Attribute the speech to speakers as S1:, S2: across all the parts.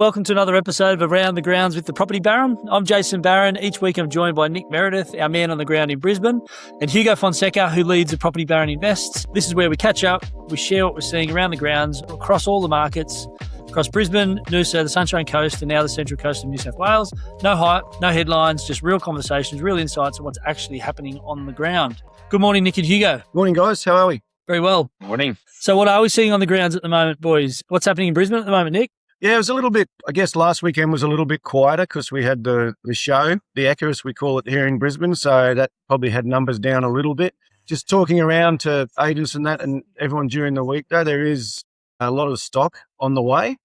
S1: Welcome to another episode of Around the Grounds with the Property Baron. I'm Jason Barron. Each week I'm joined by Nick Meredith, our man on the ground in Brisbane, and Hugo Fonseca, who leads the Property Baron Invests. This is where we catch up, we share what we're seeing around the grounds, across all the markets, across Brisbane, Noosa, the Sunshine Coast, and now the Central Coast of New South Wales. No hype, no headlines, just real conversations, real insights on what's actually happening on the ground. Good morning, Nick and Hugo.
S2: Morning, guys. How are we?
S1: Very well.
S3: Morning.
S1: So what are we seeing on the grounds at the moment, boys? What's happening in Brisbane at the moment, Nick?
S2: Yeah, it was a little bit, I guess last weekend was a little bit quieter because we had the show, the Equus, we call it here in Brisbane. So that probably had numbers down a little bit. Just talking around to agents and that and everyone during the week, though, there is a lot of stock on the way.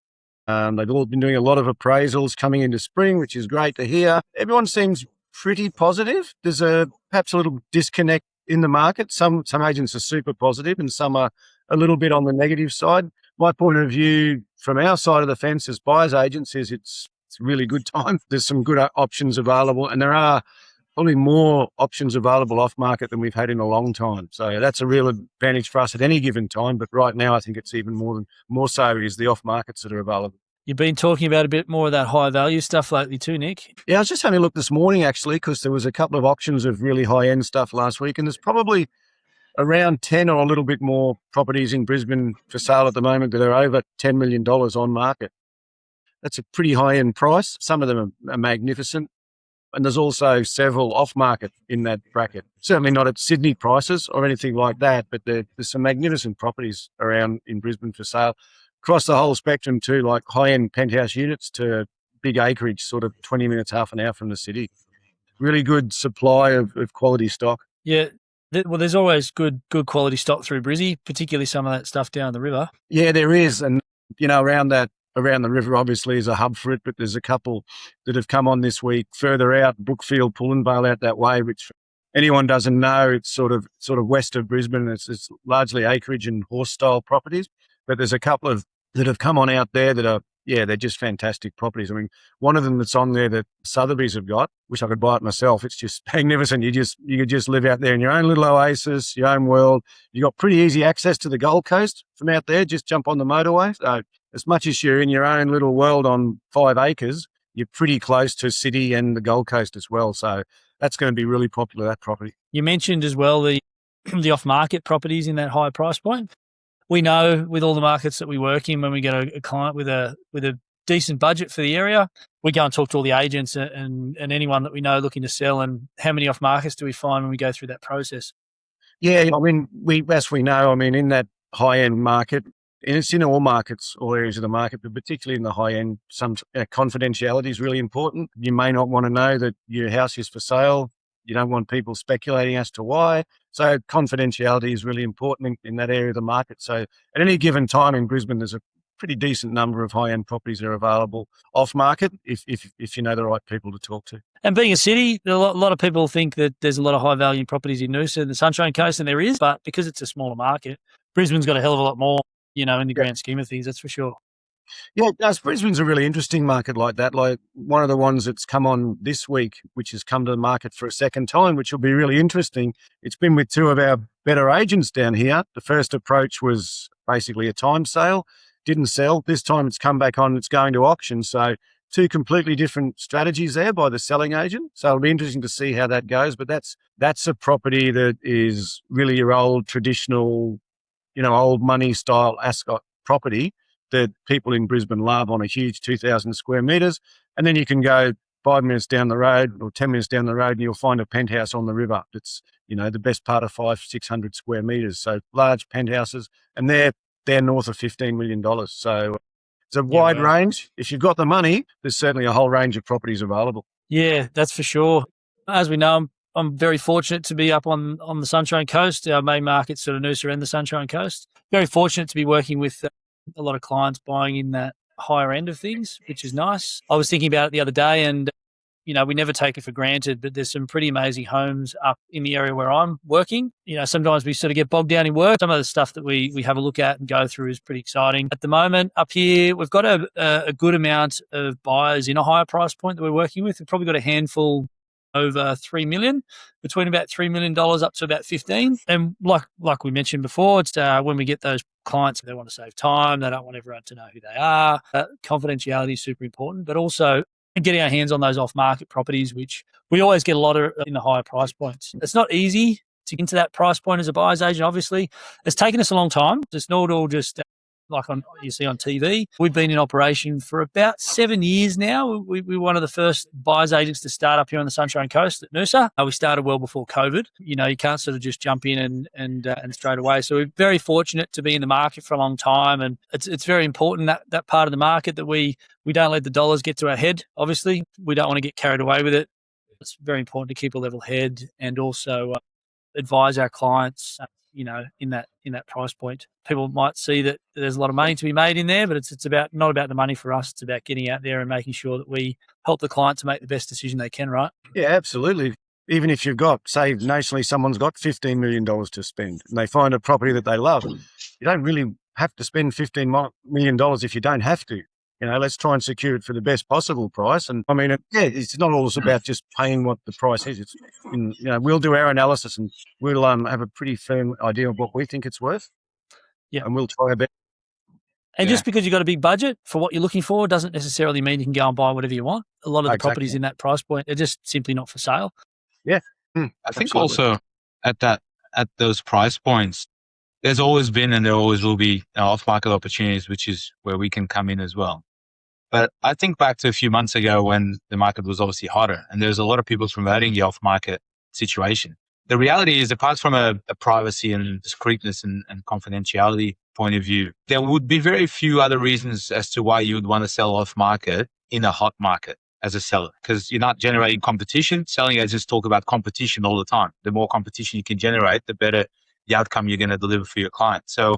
S2: They've all been doing a lot of appraisals coming into spring, which is great to hear. Everyone seems pretty positive. There's perhaps a little disconnect in the market. Some agents are super positive and some are a little bit on the negative side. My point of view from our side of the fence as buyers agents is it's a really good time. There's some good options available and there are probably more options available off market than we've had in a long time. So that's a real advantage for us at any given time. But right now, I think it's even more so is the off markets that are available.
S1: You've been talking about a bit more of that high value stuff lately too, Nick.
S2: Yeah, I was just having a look this morning actually, because there was a couple of auctions of really high end stuff last week. And there's probably around 10 or a little bit more properties in Brisbane for sale at the moment that are over $10 million on market. That's a pretty high end price. Some of them are magnificent. And there's also several off market in that bracket. Certainly not at Sydney prices or anything like that, but there's some magnificent properties around in Brisbane for sale. Across the whole spectrum too, like high end penthouse units to big acreage, sort of 20 minutes, half an hour from the city. Really good supply of quality stock.
S1: Yeah. Well, there's always good quality stock through Brizzy, particularly some of that stuff down the river.
S2: Yeah, there is. And, you know, around the river obviously is a hub for it, but there's a couple that have come on this week further out, Brookfield, Pullenvale out that way, which anyone doesn't know, it's sort of west of Brisbane. It's largely acreage and horse style properties, but there's a couple of that have come on out there that are, yeah, they're just fantastic properties. I mean, one of them that's on there that Sotheby's have got, wish I could buy it myself. It's just magnificent. You could just live out there in your own little oasis, your own world. You got pretty easy access to the Gold Coast from out there. Just jump on the motorway. So as much as you're in your own little world on 5 acres, you're pretty close to city and the Gold Coast as well. So that's going to be really popular, that property.
S1: You mentioned as well the off-market properties in that high price point. We know with all the markets that we work in, when we get a client with a decent budget for the area, we go and talk to all the agents and anyone that we know looking to sell. And how many off markets do we find when we go through that process?
S2: Yeah, I mean, as we know, in that high end market, and it's in all markets, all areas of the market, but particularly in the high end, some confidentiality is really important. You may not want to know that your house is for sale. You don't want people speculating as to why. So confidentiality is really important in that area of the market. So at any given time in Brisbane, there's a pretty decent number of high-end properties that are available off-market if you know the right people to talk to.
S1: And being a city, a lot of people think that there's a lot of high-value properties in Noosa and the Sunshine Coast, and there is, but because it's a smaller market, Brisbane's got a hell of a lot more, in the grand scheme of things, that's for sure.
S2: Yeah, Brisbane's a really interesting market like that. Like one of the ones that's come on this week, which has come to the market for a second time, which will be really interesting. It's been with two of our better agents down here. The first approach was basically a time sale, didn't sell. This time it's come back on, it's going to auction. So two completely different strategies there by the selling agent. So it'll be interesting to see how that goes. But that's a property that is really your old traditional, old money style Ascot property that people in Brisbane love on a huge 2,000 square metres. And then you can go 5 minutes down the road or 10 minutes down the road and you'll find a penthouse on the river. That's, the best part of 500-600 square metres. So large penthouses, and they're north of $15 million. So it's a wide range. If you've got the money, there's certainly a whole range of properties available.
S1: Yeah, that's for sure. As we know, I'm very fortunate to be up on the Sunshine Coast. Our main market's sort of Noosa and the Sunshine Coast. Very fortunate to be working with a lot of clients buying in that higher end of things, which is nice. I was thinking about it the other day and, we never take it for granted, but there's some pretty amazing homes up in the area where I'm working. Sometimes we sort of get bogged down in work. Some of the stuff that we have a look at and go through is pretty exciting. At the moment up here, we've got a good amount of buyers in a higher price point that we're working with. We've probably got a handful over 3 million, between about $3 million up to about 15. And like we mentioned before, it's when we get those clients, they want to save time, they don't want everyone to know who they are. Confidentiality is super important, but also getting our hands on those off-market properties, which we always get a lot of in the higher price points. It's not easy to get into that price point as a buyer's agent, obviously. It's taken us a long time. It's not all just like you see on TV. We've been in operation for about 7 years now. We were one of the first buyer's agents to start up here on the Sunshine Coast at Noosa. We started well before COVID. You know, you can't sort of just jump in and straight away. So we're very fortunate to be in the market for a long time, and it's very important that part of the market that we don't let the dollars get to our head. Obviously, we don't want to get carried away with it. It's very important to keep a level head and also advise our clients, in that price point. People might see that there's a lot of money to be made in there, but it's not about the money for us. It's about getting out there and making sure that we help the client to make the best decision they can, right?
S2: Yeah, absolutely. Even if you've got, say, nationally, someone's got $15 million to spend and they find a property that they love, you don't really have to spend $15 million if you don't have to. Let's try and secure it for the best possible price. And I mean, it's not always about just paying what the price is. It's, we'll do our analysis and we'll have a pretty firm idea of what we think it's worth.
S1: Yeah.
S2: And we'll try our best.
S1: And just because you've got a big budget for what you're looking for doesn't necessarily mean you can go and buy whatever you want. A lot of the properties in that price point are just simply not for sale.
S2: Yeah.
S3: I think also at those price points, there's always been and there always will be off-market opportunities, which is where we can come in as well. But I think back to a few months ago when the market was obviously hotter and there's a lot of people promoting the off-market situation. The reality is, apart from a privacy and discreetness and confidentiality point of view, there would be very few other reasons as to why you would want to sell off-market in a hot market as a seller, because you're not generating competition. Selling agents talk about competition all the time. The more competition you can generate, the better the outcome you're going to deliver for your client. So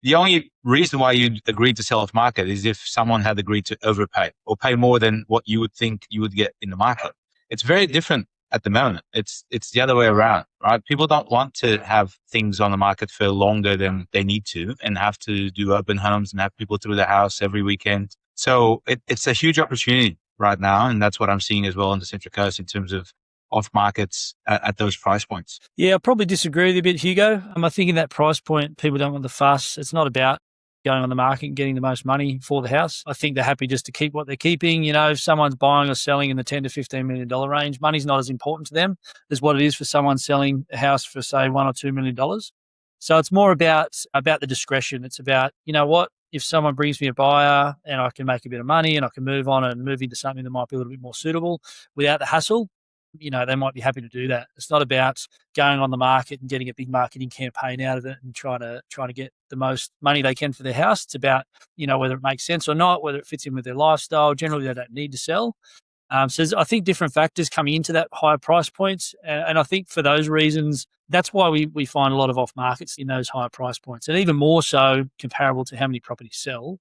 S3: the only reason why you'd agree to sell off market is if someone had agreed to overpay or pay more than what you would think you would get in the market. It's very different at the moment. It's the other way around, right? People don't want to have things on the market for longer than they need to and have to do open homes and have people through the house every weekend. So it's a huge opportunity right now. And that's what I'm seeing as well on the Central Coast in terms of off markets at those price points.
S1: Yeah, I probably disagree with you a bit, Hugo. I think in that price point, people don't want the fuss. It's not about going on the market and getting the most money for the house. I think they're happy just to keep what they're keeping. If someone's buying or selling in the $10 to $15 million range, money's not as important to them as what it is for someone selling a house for, say, $1 or $2 million. So it's more about the discretion. It's about, if someone brings me a buyer and I can make a bit of money and I can move on and move into something that might be a little bit more suitable without the hassle, they might be happy to do that. It's not about going on the market and getting a big marketing campaign out of it and trying to get the most money they can for their house. It's about, whether it makes sense or not, whether it fits in with their lifestyle. Generally, they don't need to sell. So I think different factors coming into that higher price points. And I think for those reasons, that's why we find a lot of off markets in those higher price points, and even more so comparable to how many properties sell.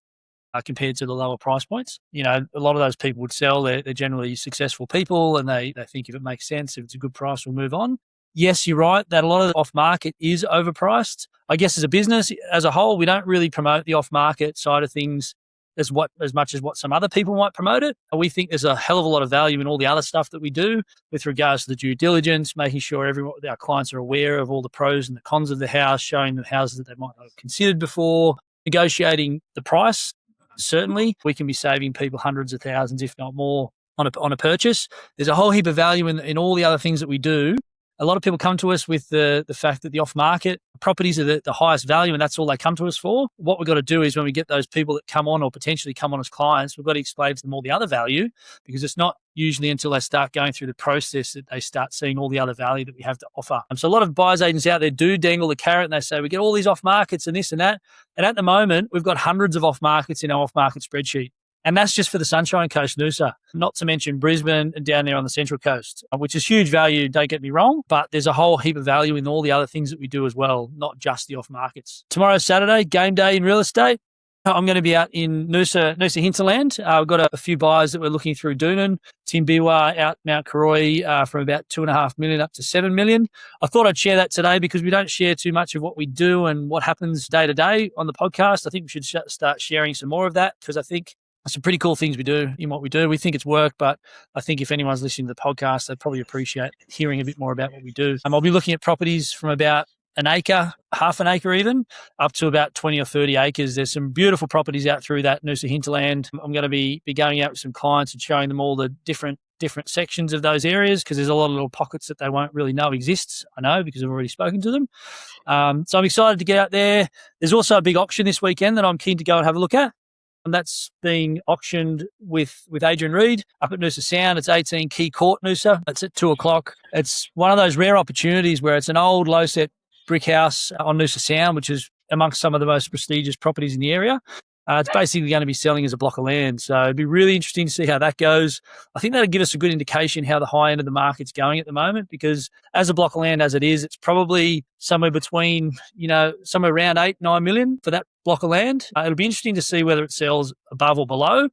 S1: Compared to the lower price points. A lot of those people would sell. They're generally successful people and they think if it makes sense, if it's a good price, we'll move on. Yes, you're right that a lot of the off-market is overpriced. I guess as a business as a whole, we don't really promote the off-market side of things as much as what some other people might promote it. We think there's a hell of a lot of value in all the other stuff that we do with regards to the due diligence, making sure our clients are aware of all the pros and the cons of the house, showing them houses that they might not have considered before, negotiating the price. Certainly, we can be saving people hundreds of thousands, if not more, on a purchase. There's a whole heap of value in all the other things that we do. A lot of people come to us with the fact that the off-market properties are the highest value and that's all they come to us for. What we've got to do is when we get those people that come on or potentially come on as clients, we've got to explain to them all the other value, because it's not usually until they start going through the process that they start seeing all the other value that we have to offer. So a lot of buyers agents out there do dangle the carrot and they say, we get all these off-markets and this and that. And at the moment, we've got hundreds of off-markets in our off-market spreadsheet. And that's just for the Sunshine Coast, Noosa, not to mention Brisbane and down there on the Central Coast, which is huge value, don't get me wrong, but there's a whole heap of value in all the other things that we do as well, not just the off-markets. Tomorrow's Saturday, game day in real estate. I'm going to be out in Noosa Hinterland. We've got a few buyers that we're looking through Doonan, Timbiwa, out Mount Karoi from about 2.5 million up to 7 million. I thought I'd share that today because we don't share too much of what we do and what happens day to day on the podcast. I think we should start sharing some more of that, because I think some pretty cool things we do in what we do. We think it's work, but I think if anyone's listening to the podcast, they'd probably appreciate hearing a bit more about what we do. I'll be looking at properties from about an acre, half an acre even, up to about 20 or 30 acres. There's some beautiful properties out through that Noosa Hinterland. I'm going to be going out with some clients and showing them all the different sections of those areas, because there's a lot of little pockets that they won't really know exists. I know, because I've already spoken to them. So I'm excited to get out there. There's also a big auction this weekend that I'm keen to go and have a look at. And that's being auctioned with Adrian Reid up at Noosa Sound. It's 18 Key Court, Noosa. It's at 2:00. It's one of those rare opportunities where it's an old low-set brick house on Noosa Sound, which is amongst some of the most prestigious properties in the area. It's basically going to be selling as a block of land. So it'd be really interesting to see how that goes. I think that'll give us a good indication how the high end of the market's going at the moment, because as a block of land as it is, it's probably somewhere between, somewhere around 8-9 million for that block of land. It'll be interesting to see whether it sells above or below.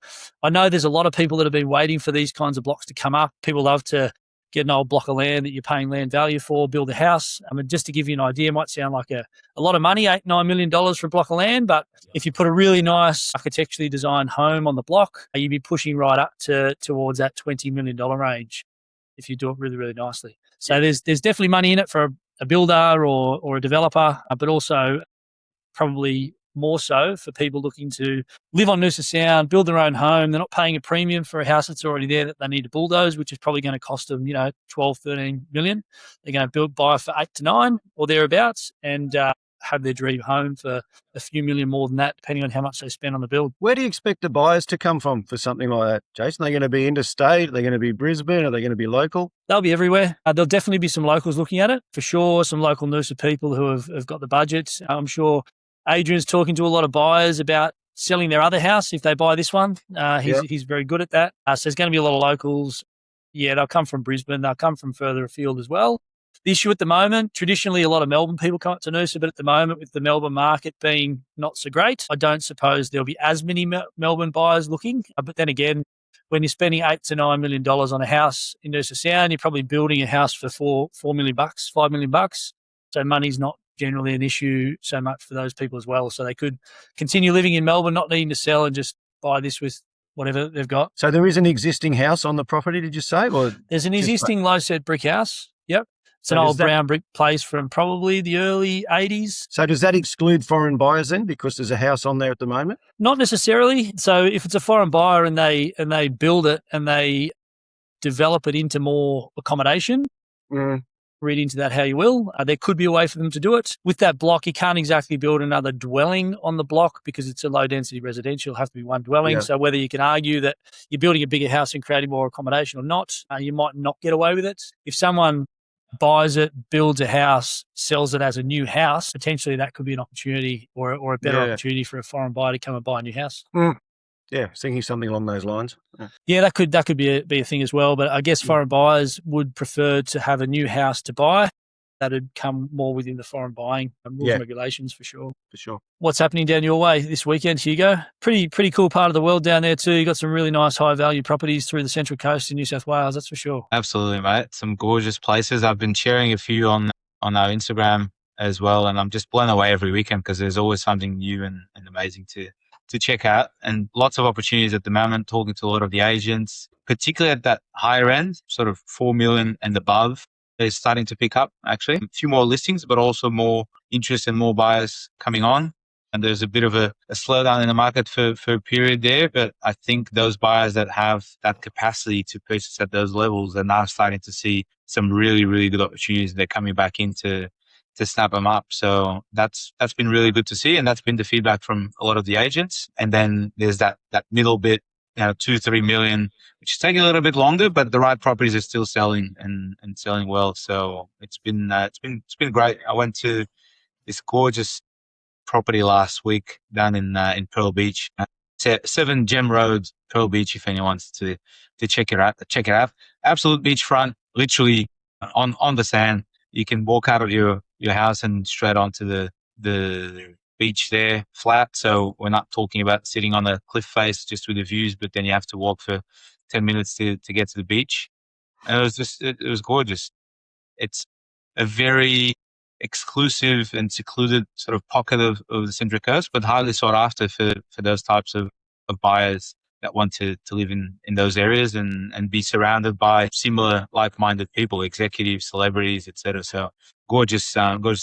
S1: I know there's a lot of people that have been waiting for these kinds of blocks to come up. People love to get an old block of land that you're paying land value for, build a house. I mean, just to give you an idea, it might sound like a lot of money, $8-9 million for a block of land, but if you put a really nice architecturally designed home on the block, you'd be pushing right up towards that $20 million range if you do it really, really nicely. So there's definitely money in it for a builder or a developer, but also probably more so for people looking to live on Noosa Sound, build their own home. They're not paying a premium for a house that's already there that they need to bulldoze, which is probably going to cost them, 12, 13 million. They're going to buy for 8 to 9 or thereabouts, and have their dream home for a few million more than that, depending on how much they spend on the build.
S2: Where do you expect the buyers to come from for something like that, Jason? Are they going to be interstate? Are they going to be Brisbane? Are they going to be local?
S1: They'll be everywhere. There'll definitely be some locals looking at it, for sure. Some local Noosa people who have got the budget. I'm sure Adrian's talking to a lot of buyers about selling their other house if they buy this one. He's very good at that. So there's going to be a lot of locals. Yeah, they'll come from Brisbane. They'll come from further afield as well. The issue at the moment, traditionally a lot of Melbourne people come up to Noosa, but at the moment with the Melbourne market being not so great, I don't suppose there'll be as many Melbourne buyers looking. But then again, when you're spending $8 to $9 million on a house in Noosa Sound, you're probably building a house for $4 million, $5 million. So money's not generally an issue so much for those people as well. So they could continue living in Melbourne, not needing to sell, and just buy this with whatever they've got.
S2: So there is an existing house on the property, did you say? Or
S1: there's an existing low-set brick house. Yep. It's an old brown brick place from probably the early 80s.
S2: So does that exclude foreign buyers then, because there's a house on there at the moment?
S1: Not necessarily. So if it's a foreign buyer and they build it and they develop it into more accommodation, read into that how you will, there could be a way for them to do it. With that block, you can't exactly build another dwelling on the block because it's a low-density residential. It'll have to be one dwelling. Yeah. So whether you can argue that you're building a bigger house and creating more accommodation or not, you might not get away with it. If someone buys it, builds a house, sells it as a new house, potentially that could be an opportunity or a better opportunity for a foreign buyer to come and buy a new house.
S2: Yeah, thinking something along those lines.
S1: Yeah, that could be a thing as well. But I guess foreign buyers would prefer to have a new house to buy. That'd come more within the foreign buying rules and regulations for sure.
S2: For sure.
S1: What's happening down your way this weekend, Hugo? Pretty cool part of the world down there too. You got some really nice high value properties through the Central Coast in New South Wales, that's for sure.
S3: Absolutely, mate. Some gorgeous places. I've been sharing a few on our Instagram as well, and I'm just blown away every weekend because there's always something new and amazing to check out, and lots of opportunities at the moment, talking to a lot of the agents, particularly at that higher end, sort of 4 million and above. They're starting to pick up, actually. A few more listings, but also more interest and more buyers coming on. And there's a bit of a slowdown in the market for a period there. But I think those buyers that have that capacity to purchase at those levels are now starting to see some really, really good opportunities. They're coming back in to snap them up. So that's been really good to see. And that's been the feedback from a lot of the agents. And then there's that middle bit, 2-3 million, which is taking a little bit longer, but the right properties are still selling and selling well. So it's been great. I went to this gorgeous property last week down in Pearl Beach, 7 Gem Road, Pearl Beach. If anyone wants to check it out. Absolute beachfront, literally on the sand. You can walk out of your house and straight onto the beach there, flat. So we're not talking about sitting on a cliff face just with the views, but then you have to walk for 10 minutes to get to the beach. And it was gorgeous. It's a very exclusive and secluded sort of pocket of the Central Coast, but highly sought after for those types of buyers that want to live in those areas and be surrounded by similar like-minded people, executives, celebrities, etc. So gorgeous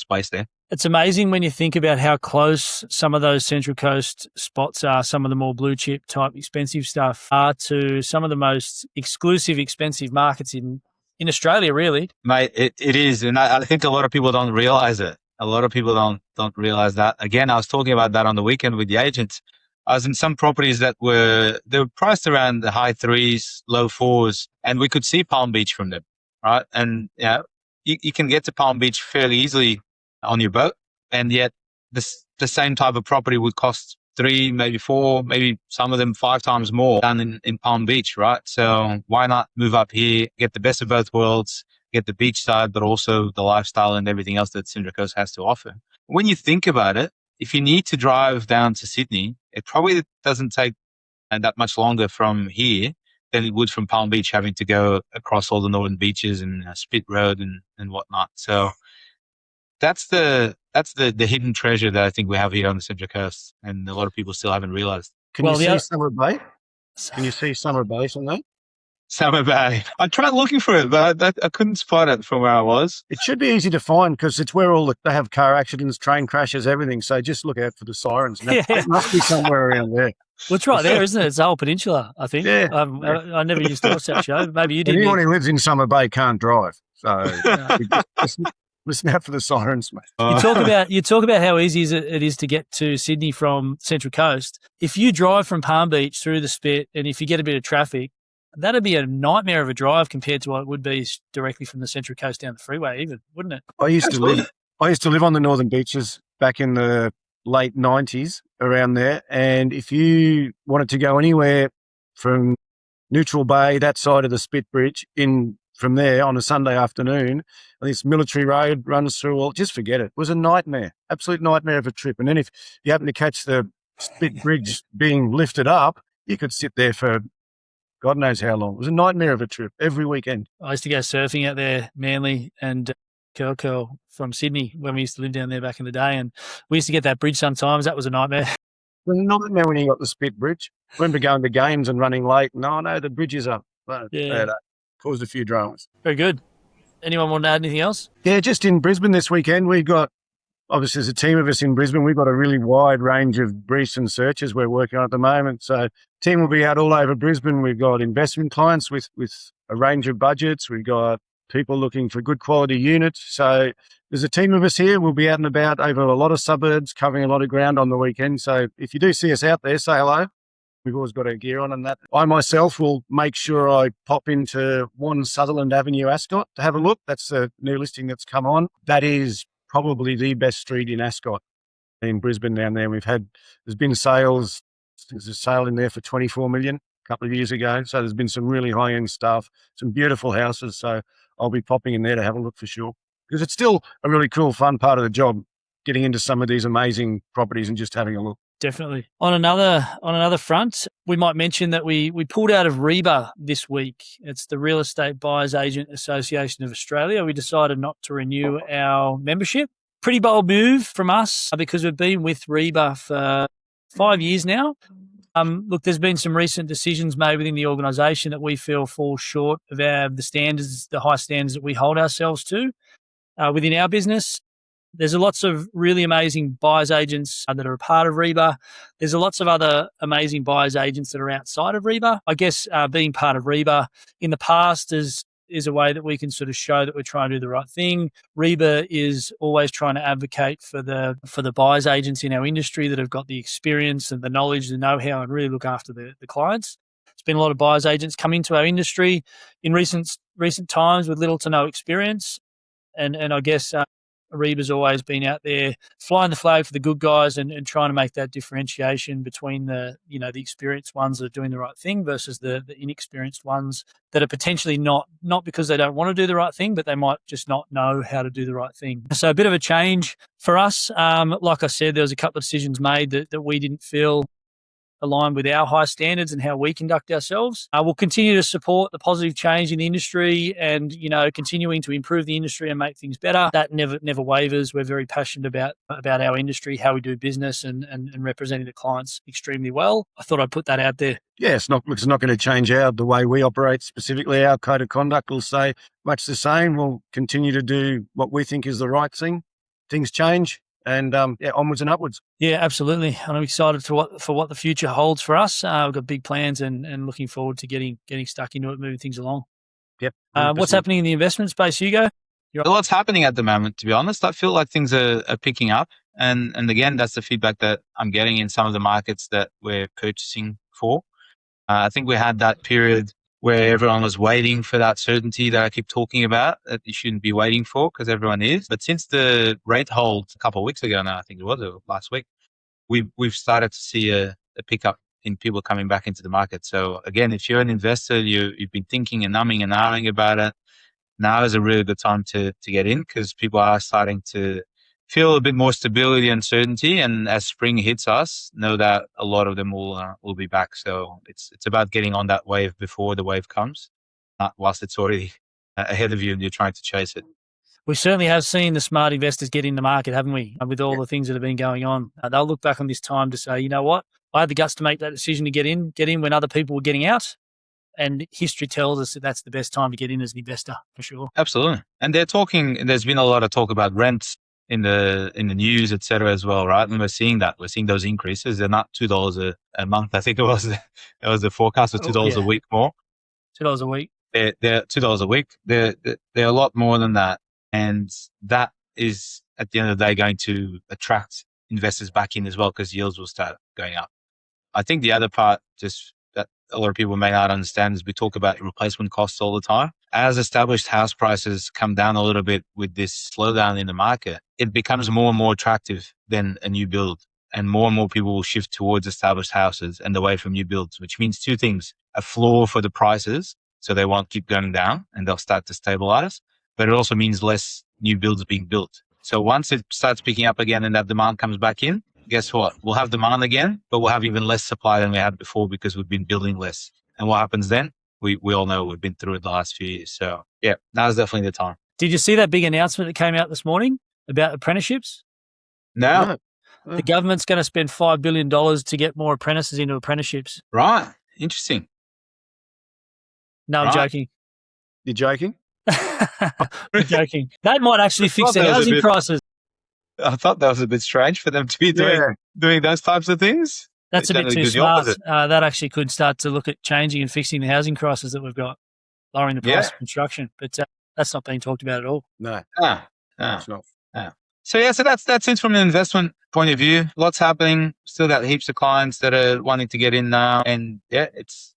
S3: place there.
S1: It's amazing when you think about how close some of those Central Coast spots are, some of the more blue chip type expensive stuff are to some of the most exclusive, expensive markets in Australia, really.
S3: Mate, it is. And I think a lot of people don't realize it. A lot of people don't realize that. Again, I was talking about that on the weekend with the agents. I was in some properties they were priced around the high 3s, low 4s, and we could see Palm Beach from them, right? And you can get to Palm Beach fairly easily on your boat, and yet the same type of property would cost 3, maybe 4, maybe some of them 5 times more down in Palm Beach, right? So why not move up here, get the best of both worlds, get the beach side, but also the lifestyle and everything else that Central Coast has to offer. When you think about it, if you need to drive down to Sydney, it probably doesn't take that much longer from here than it would from Palm Beach, having to go across all the northern beaches and Spit Road and whatnot. So that's the hidden treasure that I think we have here on the Central Coast, and a lot of people still haven't realized.
S2: Can you see Summer Bay? Can you see Summer Bay from there?
S3: Summer Bay. I tried looking for it, but I couldn't spot it from where I was.
S2: It should be easy to find because it's where they have car accidents, train crashes, everything. So just look out for the sirens. It must be somewhere around there.
S1: Well, it's right there, isn't it? It's the whole peninsula, I think.
S2: Yeah.
S1: I never used to watch that show. Maybe you did.
S2: Anyone who lives in Summer Bay can't drive. So listen out for the sirens, mate.
S1: You talk about how easy it is to get to Sydney from Central Coast. If you drive from Palm Beach through the Spit, and if you get a bit of traffic, that'd be a nightmare of a drive compared to what it would be directly from the Central Coast down the freeway, even, wouldn't it?
S2: I used to live on the northern beaches back in the late 90s around there, and if you wanted to go anywhere from Neutral Bay, that side of the Spit Bridge, in from there on a Sunday afternoon, and this military road runs through, just forget it. It was a nightmare, absolute nightmare of a trip. And then if you happen to catch the Spit Bridge being lifted up, you could sit there for God knows how long. It was a nightmare of a trip every weekend.
S1: I used to go surfing out there, Manly and Curl from Sydney when we used to live down there back in the day. And we used to get that bridge sometimes. That was a nightmare.
S2: It was a nightmare when you got the Spit Bridge. I remember going to games and running late. No, the bridge is up. Yeah. Caused a few dramas.
S1: Very good. Anyone want to add anything else?
S2: Yeah, just in Brisbane this weekend, we got, obviously there's a team of us in Brisbane, we've got a really wide range of briefs and searches we're working on at the moment. So team will be out all over Brisbane. We've got investment clients with a range of budgets. We've got people looking for good quality units. So there's a team of us here. We'll be out and about over a lot of suburbs, covering a lot of ground on the weekend. So if you do see us out there, say hello. We've always got our gear on and that. I myself will make sure I pop into 1 Sutherland Avenue, Ascot, to have a look. That's a new listing that's come on. That is probably the best street in Ascot, in Brisbane down there. There's been sales. There's a sale in there for 24 million a couple of years ago. So there's been some really high-end stuff, some beautiful houses. So I'll be popping in there to have a look for sure. Because it's still a really cool, fun part of the job, getting into some of these amazing properties and just having a look.
S1: Definitely. On another front, we might mention that we pulled out of REBA this week. It's the Real Estate Buyers Agent Association of Australia. We decided not to renew our membership. Pretty bold move from us because we've been with REBA for 5 years now. Look, there's been some recent decisions made within the organisation that we feel fall short of the high standards that we hold ourselves to within our business. There's lots of really amazing buyers agents that are a part of REBA. There's lots of other amazing buyers agents that are outside of REBA. I guess being part of REBA in the past is a way that we can sort of show that we're trying to do the right thing. REBA is always trying to advocate for the buyers agents in our industry that have got the experience and the knowledge, the know-how, and really look after the clients. There's been a lot of buyers agents come into our industry in recent times with little to no experience, and I guess REBA's always been out there flying the flag for the good guys and trying to make that differentiation between the experienced ones that are doing the right thing versus the inexperienced ones that are potentially not because they don't want to do the right thing, but they might just not know how to do the right thing. So a bit of a change for us. Like I said, there was a couple of decisions made that we didn't feel aligned with our high standards and how we conduct ourselves. We'll continue to support the positive change in the industry and, continuing to improve the industry and make things better. That never wavers. We're very passionate about our industry, how we do business and representing the clients extremely well. I thought I'd put that out there.
S2: Yeah, it's not going to change the way we operate specifically. Our code of conduct will say much the same. We'll continue to do what we think is the right thing. Things change and onwards and upwards.
S1: Yeah, absolutely. And I'm excited for what the future holds for us. We've got big plans and looking forward to getting stuck into it, moving things along.
S2: Yep.
S1: What's happening in the investment space, Hugo?
S3: A lot's happening at the moment, to be honest. I feel like things are picking up. And again, that's the feedback that I'm getting in some of the markets that we're purchasing for. I think we had that period where everyone was waiting for that certainty that I keep talking about that you shouldn't be waiting for because everyone is. But since the rate hold a couple of weeks ago now, I think it was last week, we've started to see a pickup in people coming back into the market. So again, if you're an investor, you've been thinking and umming and ahhing about it, now is a really good time to get in because people are starting to feel a bit more stability and certainty. And as spring hits us, know that a lot of them will be back. So it's about getting on that wave before the wave comes, not whilst it's already ahead of you and you're trying to chase it.
S1: We certainly have seen the smart investors get in the market, haven't we? With all the things that have been going on, they'll look back on this time to say, you know what, I had the guts to make that decision to get in when other people were getting out. And history tells us that that's the best time to get in as an investor, for sure.
S3: Absolutely. And there's been a lot of talk about rents in the news, et cetera, as well, right? And we're seeing that. We're seeing those increases. They're not $2 a month. I think it was the forecast of $2 a week more.
S1: $2 a week.
S3: They're $2 a week. They're a lot more than that. And that is, at the end of the day, going to attract investors back in as well because yields will start going up. I think the other part, just that a lot of people may not understand, is we talk about replacement costs all the time. As established house prices come down a little bit with this slowdown in the market, it becomes more and more attractive than a new build. And more people will shift towards established houses and away from new builds, which means two things: a floor for the prices, so they won't keep going down and they'll start to stabilize. But it also means less new builds being built. So once it starts picking up again and that demand comes back in, guess what? We'll have demand again, but we'll have even less supply than we had before because we've been building less. And what happens then? We all know we've been through it the last few years. So yeah, now's definitely the time.
S1: Did you see that big announcement that came out this morning about apprenticeships?
S3: No.
S1: The government's going to spend $5 billion to get more apprentices into apprenticeships.
S3: Right. Interesting.
S1: No, I'm joking.
S2: You're joking?
S1: I'm joking. That might actually fix the housing prices.
S3: I thought that was a bit strange for them to be doing those types of things.
S1: That's a bit too smart. That actually could start to look at changing and fixing the housing crisis that we've got, lowering the price of construction. But that's not being talked about at all.
S2: No.
S3: It's not. So that's it from an investment point of view. Lots happening. Still got heaps of clients that are wanting to get in now. And it's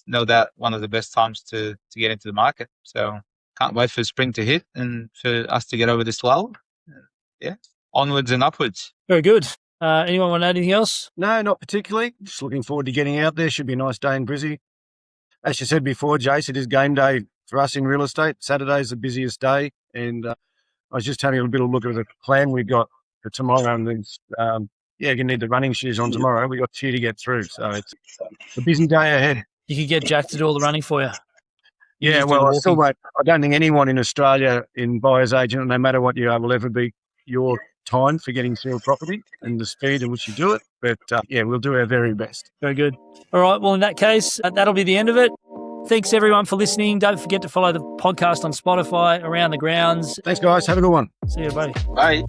S3: no doubt one of the best times to get into the market. So can't wait for spring to hit and for us to get over this lull. Onwards and upwards.
S1: Very good. Anyone want to add anything else?
S2: No, not particularly. Just looking forward to getting out there. Should be a nice day in Brisbane. As you said before, Jace, it is game day for us in real estate. Saturday's the busiest day. And I was just having a bit of a look at the plan we've got for tomorrow. And you need the running shoes on tomorrow. We've got two to get through. So it's a busy day ahead.
S1: You could get Jack to do all the running for you.
S2: Yeah, well, I still won't. I don't think anyone in Australia in buyer's agent, no matter what you are, will ever be your time for getting through a property and the speed in which you do it. But we'll do our very best.
S1: Very good. All right. Well, in that case, that'll be the end of it. Thanks everyone for listening. Don't forget to follow the podcast on Spotify, Around the Grounds.
S2: Thanks, guys. Have a good one.
S1: See you, buddy.
S3: Bye.